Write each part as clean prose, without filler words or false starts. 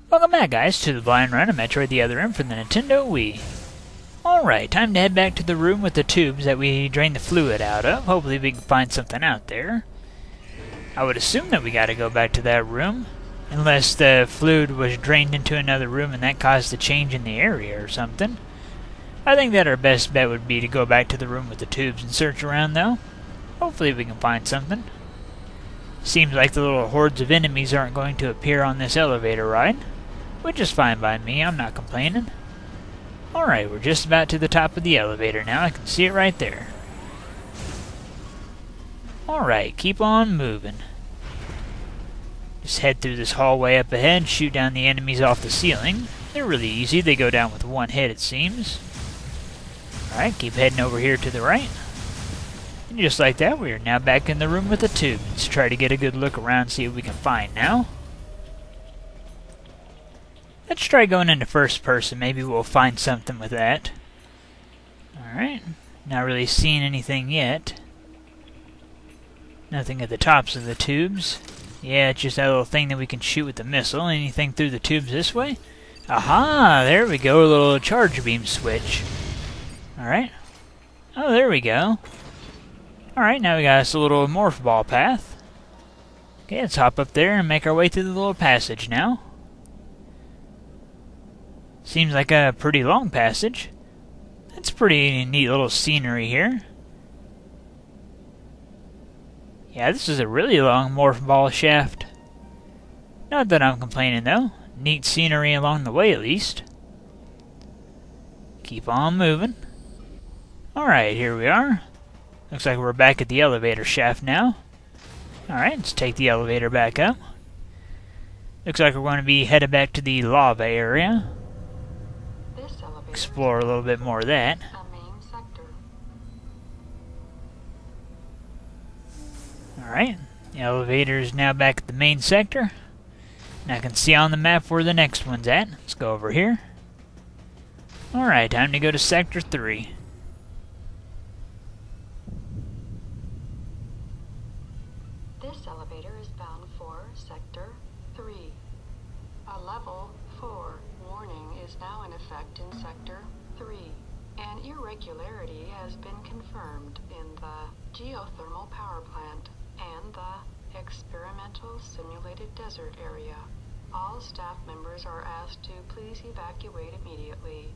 Welcome back, guys, to the blind run of Metroid the Other End for the Nintendo Wii. Alright, time to head back to the room with the tubes that we drained the fluid out of. Hopefully we can find something out there. I would assume that we gotta go back to that room, unless the fluid was drained into another room and that caused a change in the area or something. I think that our best bet would be to go back to the room with the tubes and search around, though. Hopefully we can find something. Seems like the little hordes of enemies aren't going to appear on this elevator ride, which is fine by me, I'm not complaining. Alright, we're just about to the top of the elevator now, I can see it right there. Alright, keep on moving. Just head through this hallway up ahead, shoot down the enemies off the ceiling. They're really easy, they go down with one hit it seems. Alright, keep heading over here to the right. And just like that, we are now back in the room with the tube. Let's try to get a good look around, see what we can find now. Let's try going into first person, maybe we'll find something with that. Alright, not really seeing anything yet. Nothing at the tops of the tubes. Yeah, it's just that little thing that we can shoot with the missile. Anything through the tubes this way? Aha! There we go, a little charge beam switch. Alright. Oh, there we go. Alright, now we got us a little morph ball path. Okay, let's hop up there and make our way through the little passage now. Seems like a pretty long passage. That's pretty neat little scenery here. Yeah, this is a really long morph ball shaft. Not that I'm complaining though. Neat scenery along the way at least. Keep on moving. Alright, here we are. Looks like we're back at the elevator shaft now. Alright, let's take the elevator back up. Looks like we're going to be headed back to the lava area. Explore a little bit more of that. Alright, the elevator is now back at the main sector. And I can see on the map where the next one's at. Let's go over here. Alright, time to go to Sector 3. This elevator is bound for Sector 3. A Level 4 warning is now in effect in Sector 3. An irregularity has been confirmed in the geothermal power plant and the experimental simulated desert area. All staff members are asked to please evacuate immediately.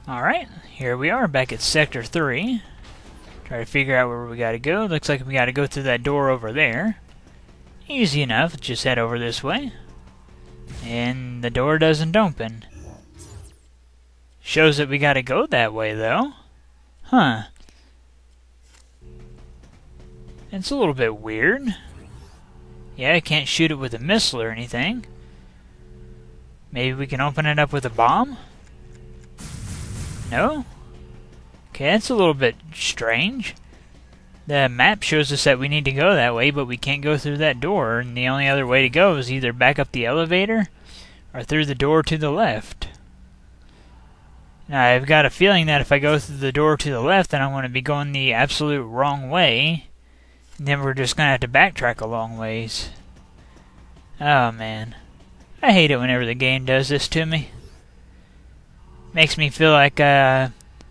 Alright, here we are back at Sector 3. Try to figure out where we gotta go. Looks like we gotta go through that door over there. Easy enough, just head over this way. And the door doesn't open. Shows that we gotta go that way though. Huh. It's a little bit weird. Yeah, I can't shoot it with a missile or anything. Maybe we can open it up with a bomb? No? Okay, that's a little bit strange. The map shows us that we need to go that way, but we can't go through that door, and the only other way to go is either back up the elevator or through the door to the left. Now, I've got a feeling that if I go through the door to the left, then I'm going to be going the absolute wrong way, and then we're just going to have to backtrack a long ways. Oh, man. I hate it whenever the game does this to me. Makes me feel like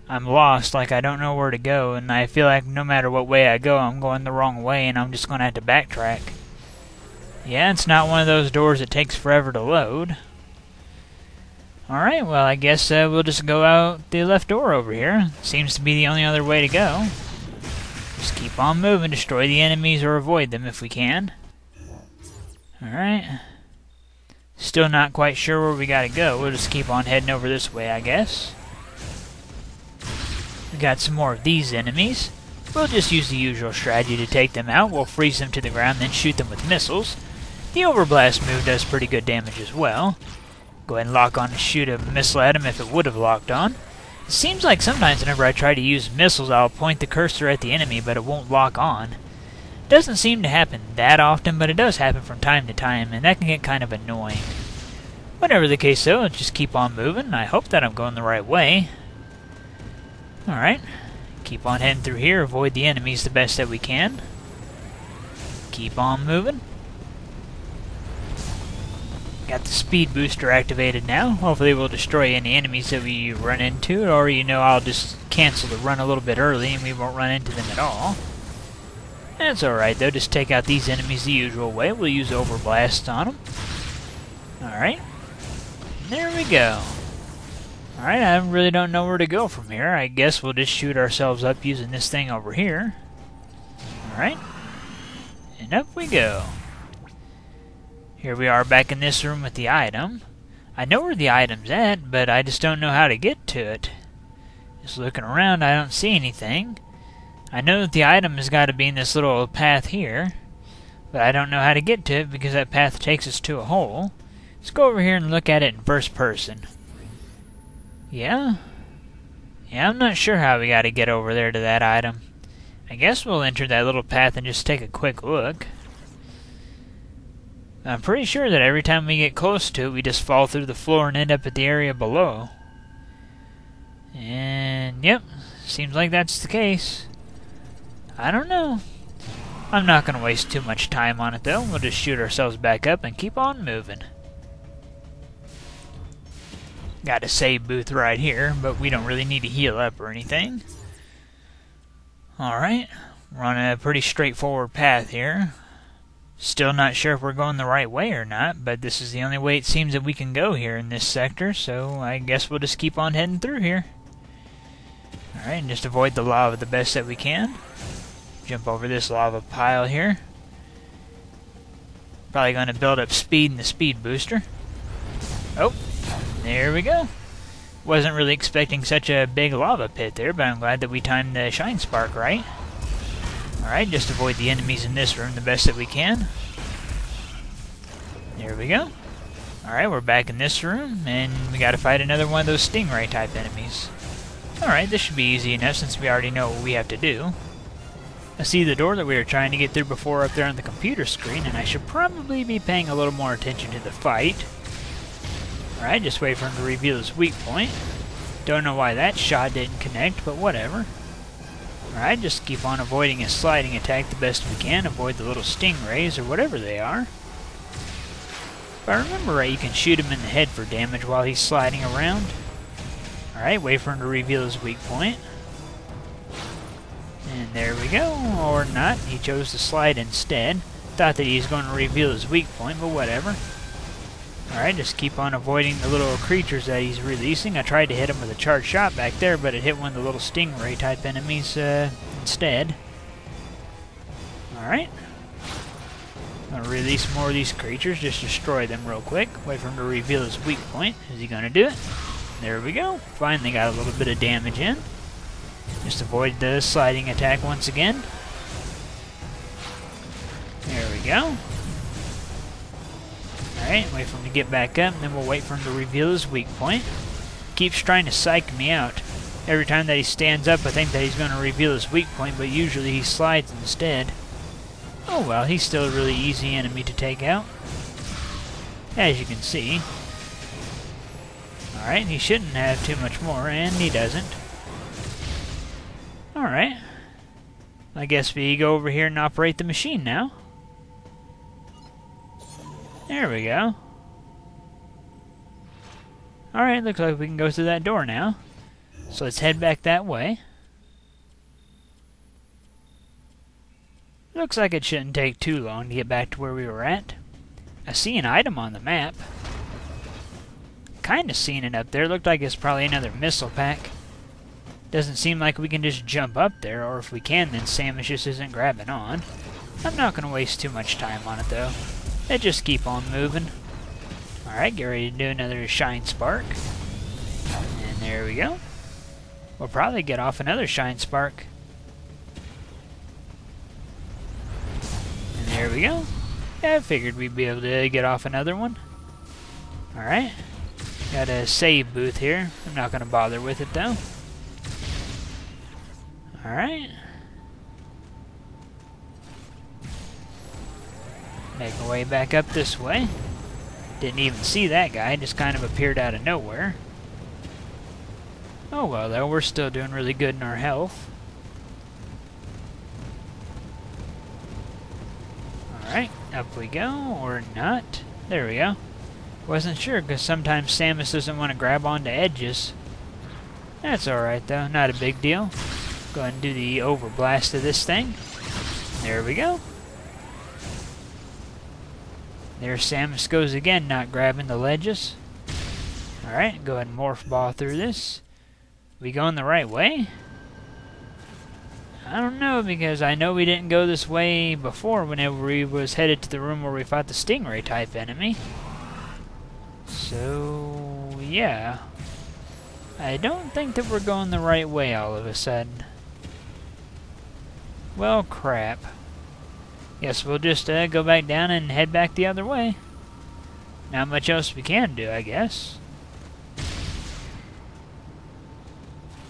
I'm lost, like I don't know where to go, and I feel like no matter what way I go, I'm going the wrong way, and I'm just going to have to backtrack. Yeah, it's not one of those doors that takes forever to load. Alright, well, I guess we'll just go out the left door over here. Seems to be the only other way to go. Just keep on moving, destroy the enemies or avoid them if we can. Alright. Still not quite sure where we gotta go. We'll just keep on heading over this way, I guess. We got some more of these enemies. We'll just use the usual strategy to take them out. We'll freeze them to the ground, then shoot them with missiles. The Overblast move does pretty good damage as well. Go ahead and lock on and shoot a missile at them if it would have locked on. It seems like sometimes whenever I try to use missiles, I'll point the cursor at the enemy, but it won't lock on. Doesn't seem to happen that often, but it does happen from time to time, and that can get kind of annoying. Whatever the case though, let's just keep on moving. I hope that I'm going the right way. Alright. Keep on heading through here, avoid the enemies the best that we can. keep on moving. Got the speed booster activated now. Hopefully we'll destroy any enemies that we run into, or I'll just cancel the run a little bit early and we won't run into them at all. That's alright though, just take out these enemies the usual way. We'll use Overblast on them. Alright. There we go. Alright, I really don't know where to go from here. I guess we'll just shoot ourselves up using this thing over here. Alright. And up we go. Here we are back in this room with the item. I know where the item's at, but I just don't know how to get to it. Just looking around, I don't see anything. I know that the item has got to be in this little path here, but I don't know how to get to it because that path takes us to a hole. Let's go over here and look at it in first person. Yeah, I'm not sure how we got to get over there to that item. I guess we'll enter that little path and just take a quick look. I'm pretty sure that every time we get close to it, we just fall through the floor and end up at the area below. And, yep, seems like that's the case. I don't know. I'm not going to waste too much time on it, though. We'll just shoot ourselves back up and keep on moving. Got a save booth right here, but we don't really need to heal up or anything. Alright, we're on a pretty straightforward path here. Still not sure if we're going the right way or not, but this is the only way it seems that we can go here in this sector, so I guess we'll just keep on heading through here. Alright, and just avoid the lava the best that we can. Jump over this lava pile here. Probably going to build up speed in the speed booster. Oh, there we go. Wasn't really expecting such a big lava pit there, but I'm glad that we timed the shine spark right. Alright, just avoid the enemies in this room the best that we can. There we go. Alright, we're back in this room, and we gotta fight another one of those stingray type enemies. Alright, this should be easy enough since we already know what we have to do. I see the door that we were trying to get through before up there on the computer screen, and I should probably be paying a little more attention to the fight. Alright, just wait for him to reveal his weak point. Don't know why that shot didn't connect, but whatever. Alright, just keep on avoiding his sliding attack the best we can. Avoid the little stingrays, or whatever they are. If I remember right, you can shoot him in the head for damage while he's sliding around. Alright, wait for him to reveal his weak point. And there we go. Or not, he chose to slide instead. Thought that he was going to reveal his weak point, but whatever. Alright, just keep on avoiding the little creatures that he's releasing. I tried to hit him with a charged shot back there, but it hit one of the little stingray type enemies instead. Alright. I'm going to release more of these creatures, just destroy them real quick. Wait for him to reveal his weak point. Is he going to do it? There we go. Finally got a little bit of damage in. Just avoid the sliding attack once again. There we go. Alright, wait for him to get back up, and then we'll wait for him to reveal his weak point. Keeps trying to psych me out. Every time that he stands up, I think that he's going to reveal his weak point, but usually he slides instead. Oh well, he's still a really easy enemy to take out. As you can see. Alright, he shouldn't have too much more, and he doesn't. Alright. I guess we go over here and operate the machine now. There we go. Alright, looks like we can go through that door now. So let's head back that way. Looks like it shouldn't take too long to get back to where we were at. I see an item on the map. Kinda seen it up there. Looked like it's probably another missile pack. Doesn't seem like we can just jump up there, or if we can, then Samus just isn't grabbing on. I'm not going to waste too much time on it, though. Let's just keep on moving. Alright, get ready to do another Shine Spark. And there we go. We'll probably get off another Shine Spark. And there we go. Yeah, I figured we'd be able to get off another one. Alright. Got a save booth here. I'm not going to bother with it, though. Alright. Make our way back up this way. Didn't even see that guy, just kind of appeared out of nowhere. Oh well though, we're still doing really good in our health. Alright, up we go, or not. There we go. Wasn't sure, because sometimes Samus doesn't want to grab onto edges. That's alright though, not a big deal. Go ahead and do the overblast of this thing. There we go. There Samus goes again, not grabbing the ledges. Alright, go ahead and morph ball through this. We going the right way? I don't know, because I know we didn't go this way before whenever we was headed to the room where we fought the Stingray type enemy. So, yeah. I don't think that we're going the right way all of a sudden. Well, crap. Guess we'll just go back down and head back the other way. Not much else we can do, I guess.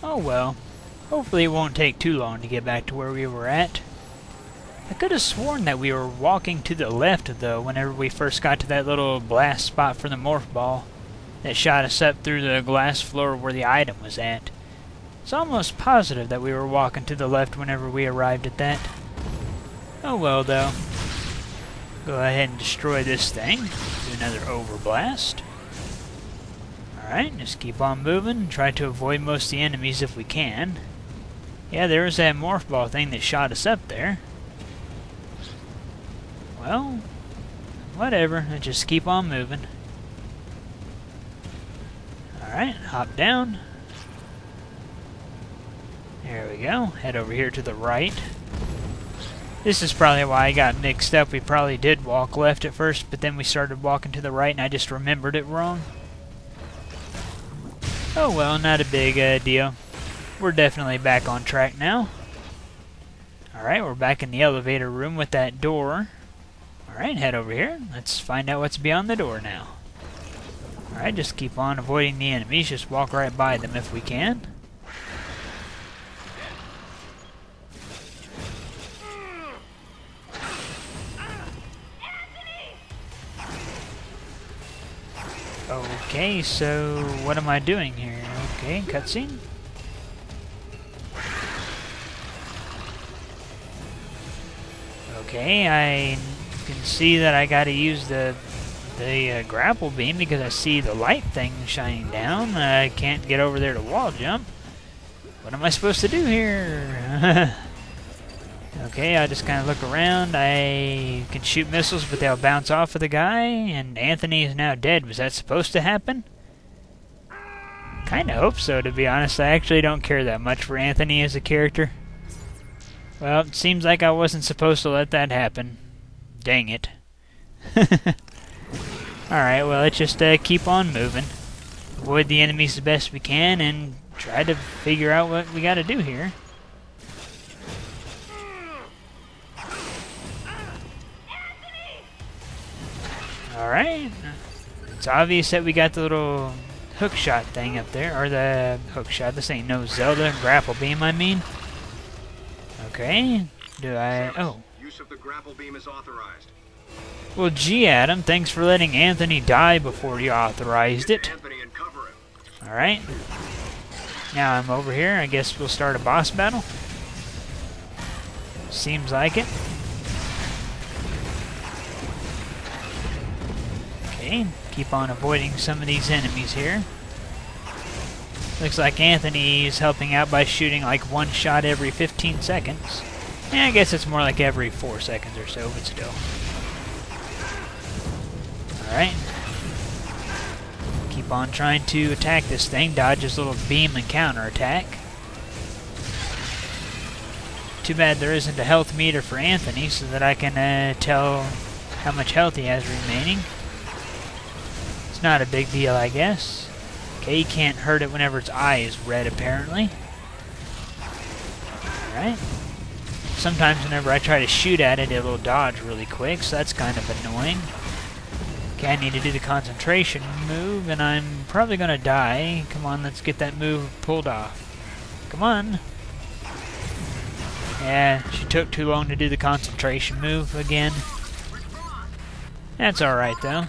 Oh well. Hopefully it won't take too long to get back to where we were at. I could have sworn that we were walking to the left, though, whenever we first got to that little blast spot for the morph ball that shot us up through the glass floor where the item was at. It's almost positive that we were walking to the left whenever we arrived at that. Oh well, though. Go ahead and destroy this thing. Do another overblast. Alright, just keep on moving. Try to avoid most of the enemies if we can. Yeah, there was that morph ball thing that shot us up there. Well, whatever. Let's just keep on moving. Alright, hop down. There we go. Head over here to the right. This is probably why I got mixed up. We probably did walk left at first, but then we started walking to the right and I just remembered it wrong. Oh well, not a big deal. We're definitely back on track now. Alright, we're back in the elevator room with that door. Alright, head over here. Let's find out what's beyond the door now. Alright, just keep on avoiding the enemies. Just walk right by them if we can. Okay, so what am I doing here? Okay, cutscene. Okay, I can see that I gotta use the grapple beam because I see the light thing shining down. I can't get over there to wall jump. What am I supposed to do here? Okay, I just kind of look around. I can shoot missiles, but they'll bounce off of the guy, and Anthony is now dead. Was that supposed to happen? Kinda hope so, to be honest. I actually don't care that much for Anthony as a character. Well, it seems like I wasn't supposed to let that happen. Dang it. Alright, well, let's just keep on moving. Avoid the enemies the best we can, and try to figure out what we gotta do here. Alright. It's obvious that we got the little hook shot thing up there. Or the hook shot. This ain't no Zelda. Grapple beam, I mean. Okay. Do I... Oh. Use of the grapple beam is authorized. Well, gee, Adam. Thanks for letting Anthony die before you authorized it. Anthony and cover him. Alright. Now I'm over here. I guess we'll start a boss battle. Seems like it. Okay, keep on avoiding some of these enemies here. Looks like Anthony's helping out by shooting like one shot every 15 seconds. I guess it's more like every 4 seconds or so, but still. Alright. Keep on trying to attack this thing, dodge his little beam and counterattack. Too bad there isn't a health meter for Anthony so that I can tell how much health he has remaining. It's not a big deal, I guess. Okay, you can't hurt it whenever its eye is red, apparently. Alright. Sometimes whenever I try to shoot at it, it'll dodge really quick, so that's kind of annoying. Okay, I need to do the concentration move, and I'm probably going to die. Come on, let's get that move pulled off. Come on. Yeah, she took too long to do the concentration move again. That's alright, though.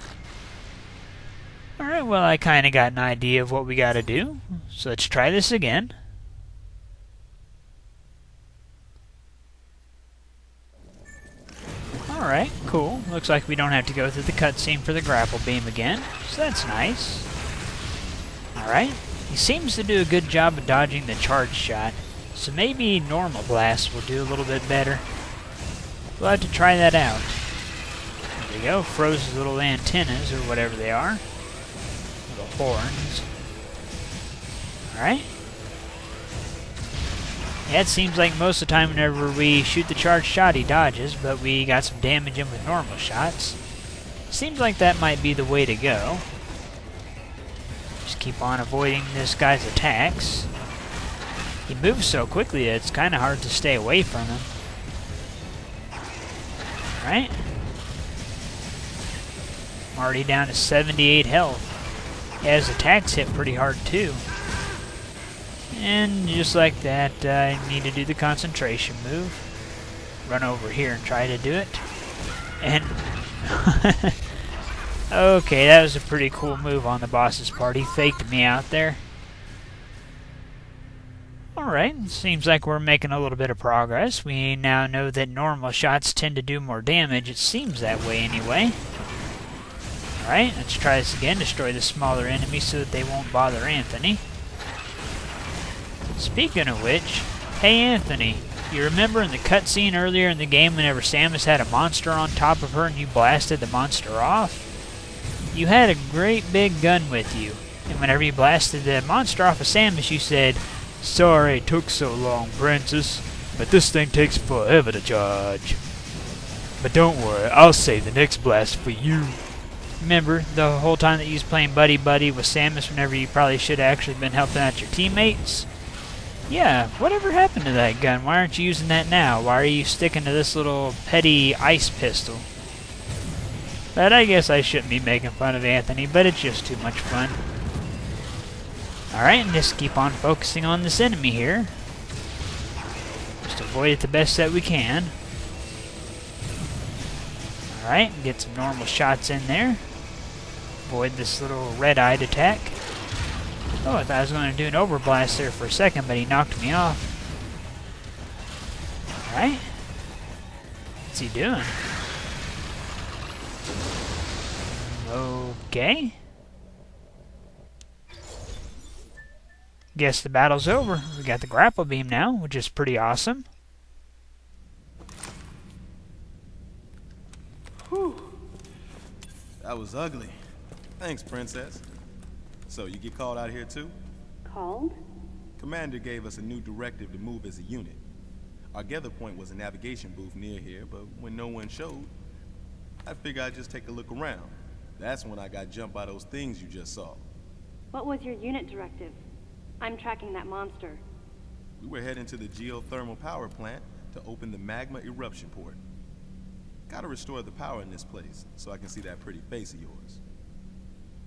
Alright, well, I kind of got an idea of what we got to do. So let's try this again. Alright, cool. Looks like we don't have to go through the cutscene for the grapple beam again, so that's nice. Alright, he seems to do a good job of dodging the charge shot, so maybe normal blast will do a little bit better. We'll have to try that out. There we go, froze his little antennas, or whatever they are. Little horns. Alright. Yeah, it seems like most of the time whenever we shoot the charged shot, he dodges, but we got some damage in with normal shots. Seems like that might be the way to go. Just keep on avoiding this guy's attacks. He moves so quickly that it's kind of hard to stay away from him. Alright. I'm already down to 78 health. Yeah, his attacks hit pretty hard too. And just like that, I need to do the concentration move. Run over here and try to do it. And... okay, that was a pretty cool move on the boss's part. He faked me out there. Alright, seems like we're making a little bit of progress. We now know that normal shots tend to do more damage. It seems that way anyway. Alright, let's try this again. Destroy the smaller enemies so that they won't bother Anthony. Speaking of which, hey Anthony, you remember in the cutscene earlier in the game whenever Samus had a monster on top of her and you blasted the monster off? You had a great big gun with you, and whenever you blasted the monster off of Samus you said, "Sorry it took so long, Princess, but this thing takes forever to charge. But don't worry, I'll save the next blast for you." Remember the whole time that you was playing buddy-buddy with Samus whenever you probably should have actually been helping out your teammates? Yeah, whatever happened to that gun? Why aren't you using that now? Why are you sticking to this little petty ice pistol? But I guess I shouldn't be making fun of Anthony, but it's just too much fun. Alright, and just keep on focusing on this enemy here. Just avoid it the best that we can. Alright, get some normal shots in there. Avoid this little red-eyed attack. Oh, I thought I was going to do an overblast there for a second, but he knocked me off. Alright. What's he doing? Okay. Guess the battle's over. We got the grapple beam now, which is pretty awesome. Whew. That was ugly. Thanks, Princess. So, you get called out here too? Called? Commander gave us a new directive to move as a unit. Our gather point was a navigation booth near here, but when no one showed, I figured I'd just take a look around. That's when I got jumped by those things you just saw. What was your unit directive? I'm tracking that monster. We were heading to the geothermal power plant to open the magma eruption port. Gotta restore the power in this place, so I can see that pretty face of yours.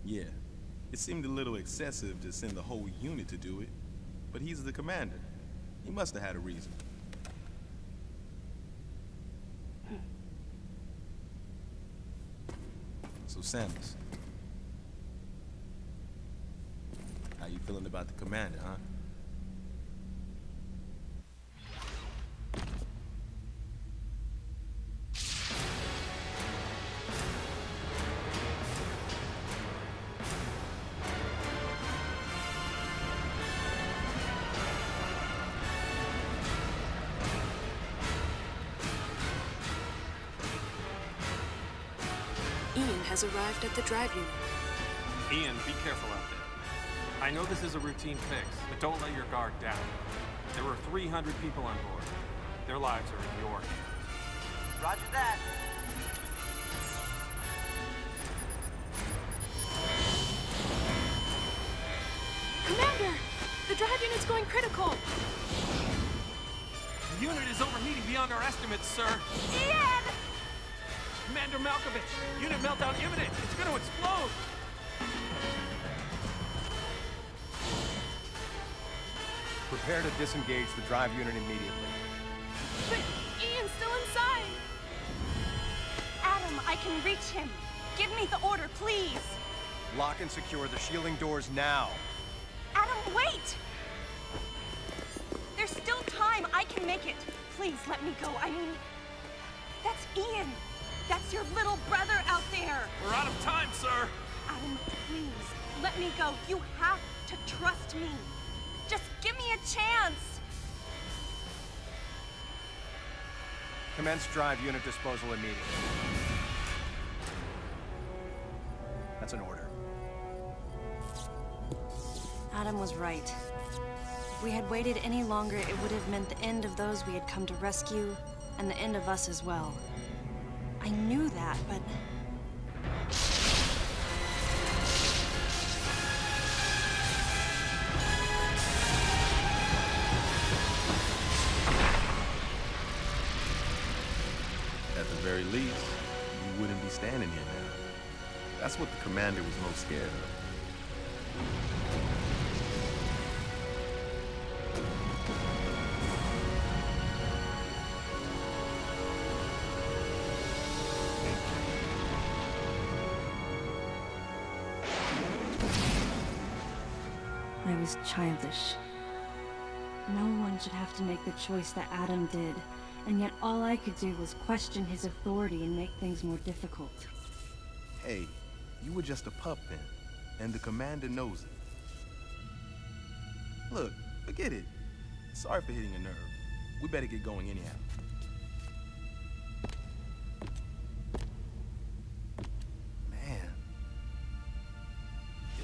Yeah. It seemed a little excessive to send the whole unit to do it, but he's the commander. He must have had a reason. So Samus, how you feeling about the commander, huh? Ian has arrived at the drive unit. Ian, be careful out there. I know this is a routine fix, but don't let your guard down. There were 300 people on board. Their lives are in your hands. Roger that. Commander! The drive unit's going critical! The unit is overheating beyond our estimates, sir. Ian! Commander Malkovich, unit meltdown imminent. It's going to explode. Prepare to disengage the drive unit immediately. But Ian's still inside! Adam, I can reach him. Give me the order, please. Lock and secure the shielding doors now. Adam, wait! There's still time. I can make it. Please, let me go. I mean, that's Ian. That's your little brother out there! We're out of time, sir! Adam, please, let me go. You have to trust me. Just give me a chance! Commence drive unit disposal immediately. That's an order. Adam was right. If we had waited any longer, it would have meant the end of those we had come to rescue, and the end of us as well. I knew that, but... At the very least, you wouldn't be standing here now. That's what the commander was most scared of. I was childish. No one should have to make the choice that Adam did, and yet all I could do was question his authority and make things more difficult. Hey, you were just a pup then, and the commander knows it. Look, forget it. Sorry for hitting a nerve. We better get going anyhow. Man,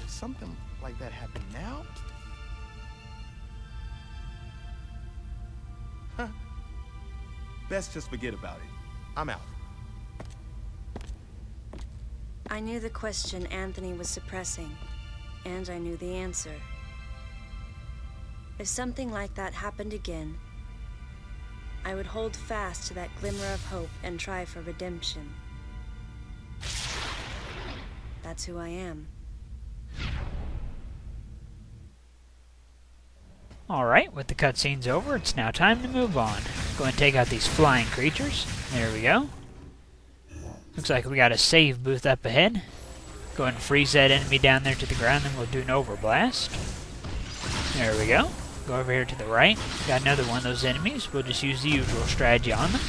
if something like that happened now? Huh. Best just forget about it. I'm out. I knew the question Anthony was suppressing, and I knew the answer. If something like that happened again, I would hold fast to that glimmer of hope and try for redemption. That's who I am. Alright, with the cutscenes over, it's now time to move on. Go and take out these flying creatures. There we go. Looks like we got a save booth up ahead. Go ahead and freeze that enemy down there to the ground, then we'll do an overblast. There we go. Go over here to the right. Got another one of those enemies. We'll just use the usual strategy on them.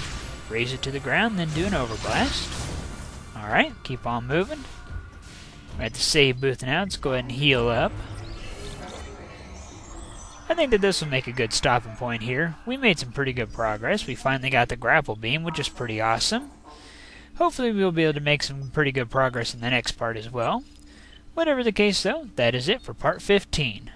Raise it to the ground, then do an overblast. Alright, keep on moving. We're at the save booth now. Let's go ahead and heal up. I think that this will make a good stopping point here. We made some pretty good progress. We finally got the grapple beam, which is pretty awesome. Hopefully we'll be able to make some pretty good progress in the next part as well. Whatever the case though, that is it for part 15.